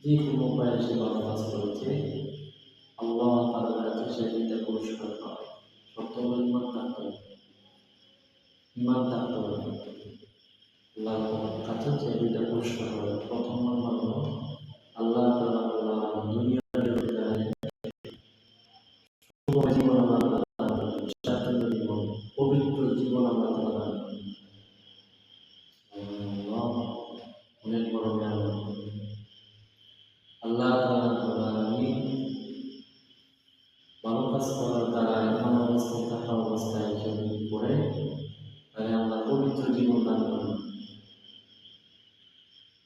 যে কোনো উপায়ে সে ভালো কাজ করেছে, আল্লাহ তাদের কাছে সে দুইটা পুরস্কার পায়। শর্ত হলো ইমান থাকতে হবে, ইমান থাকতে হবে। আল্লাহ তাআলার কাছে সে দুইটা পুরস্কার পাবে। প্রথম নাম্বার হলো আল্লাহ তাআলা দুনিয়ার জীবন আল্লাহ তাআলা জীবন, পবিত্র জীবন আল্লাহ তাআলা অনেক বড় নিয়ামত। আল্লাহ তাআলা ভালো কাজ করার দ্বারা এমন অবস্থায় থাকা অবস্থায় যদি করে, তাহলে আল্লাহ পবিত্র জীবন দান করেন,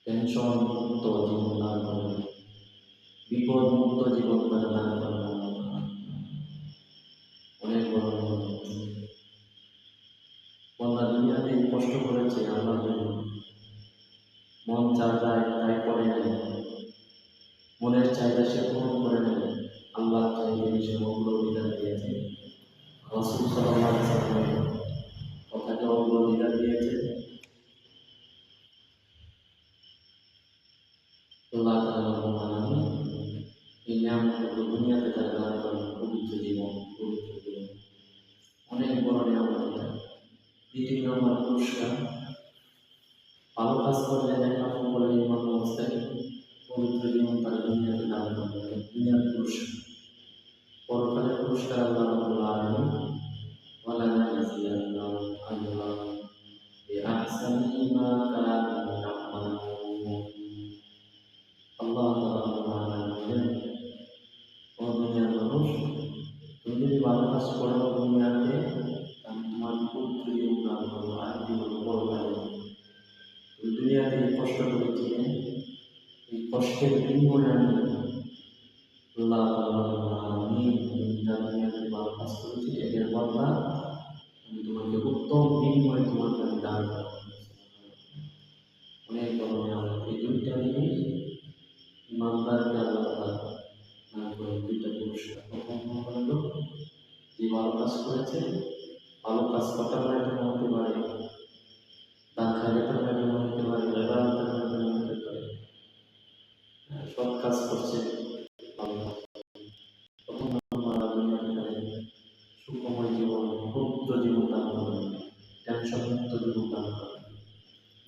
টেনশন মুক্ত জীবন দান করেন, বিপদ মুক্ত জীবন দান করেন। অনেক বড় বন্ধা দুনিয়াতে কষ্ট করেছে আল্লাহর জন্য, মন চায় তাই করে নেয়, মনের চাহিদা সে পূরণ করে নেয়, আল্লাহ চাইলে সে অগ্রাধিকার দিয়েছে। রাসূল সাল্লাল্লাহু আলাইহি ওয়াসাল্লাম কথাকে অগ্রাধিকার দিয়েছে। আল্লাহ তাআলা এই নিয়ামতগুলো দুনিয়াতে তারা দান করেন, পবিত্র জীবন, পবিত্র জীবন অনেক বড় নিয়ামত এটা। দ্বিতীয় নম্বর পুরস্কার, ভালো কাজ করলে দেখা করলে ইমান অবস্থায় পবিত্র জীবন তারা দুনিয়াতে দান করবে, দুনিয়ার পুরস্কার। পরকালের পুরস্কার আল্লাহ রাব্বুল আলামিন ওয়ালা নাজিয়ান্নাহুম আজরাহুম বিআহসানি মা কানু ইয়ামালুন। আল্লাহ তাআলা বলেন, ও দুনিয়ার মানুষ, তুমি যদি ভালো কাজ করো দুনিয়াতে, আমি তোমার পবিত্র জীবন দান করবো, আর জীবন পরকালে। তুমি দুনিয়াতে কষ্ট করেছিলে, এই কষ্টের বিনিময়ে আমি আল্লাহ তাআলা দুনিয়াতে ভালো কাজ করেছি, এর বদলা আমি তোমাকে উত্তম বিনিময়ে তোমাকে আমি দান করবো। অনেক বড় নিয়ামত এই দুইটা জিনিস ইমানদারকে আল্লাহ তাআলা দান করেন, দুইটা পুরস্কার। প্রথম নম্বর হলো যে ভালো কাজ করেছে, ভালো কাজ কথার মাধ্যমে হতে পারে, দান খায়রাতের মাধ্যমে হতে পারে, ইবাদতের মাধ্যমে হতে পারে, সৎ কাজ করছে, ভালো কাজ। প্রথম নম্বর দুনিয়াতে সুখময় জীবন, পবিত্র জীবন দান করেন, টেনশন মুক্ত জীবন দান করেন।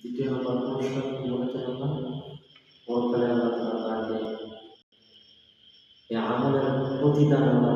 দ্বিতীয় নম্বর পুরস্কার কি বলেছেন আল্লাহ? পরকালে আল্লাহ তাআলা তাকে এই আমলের প্রতিদান আল্লাহ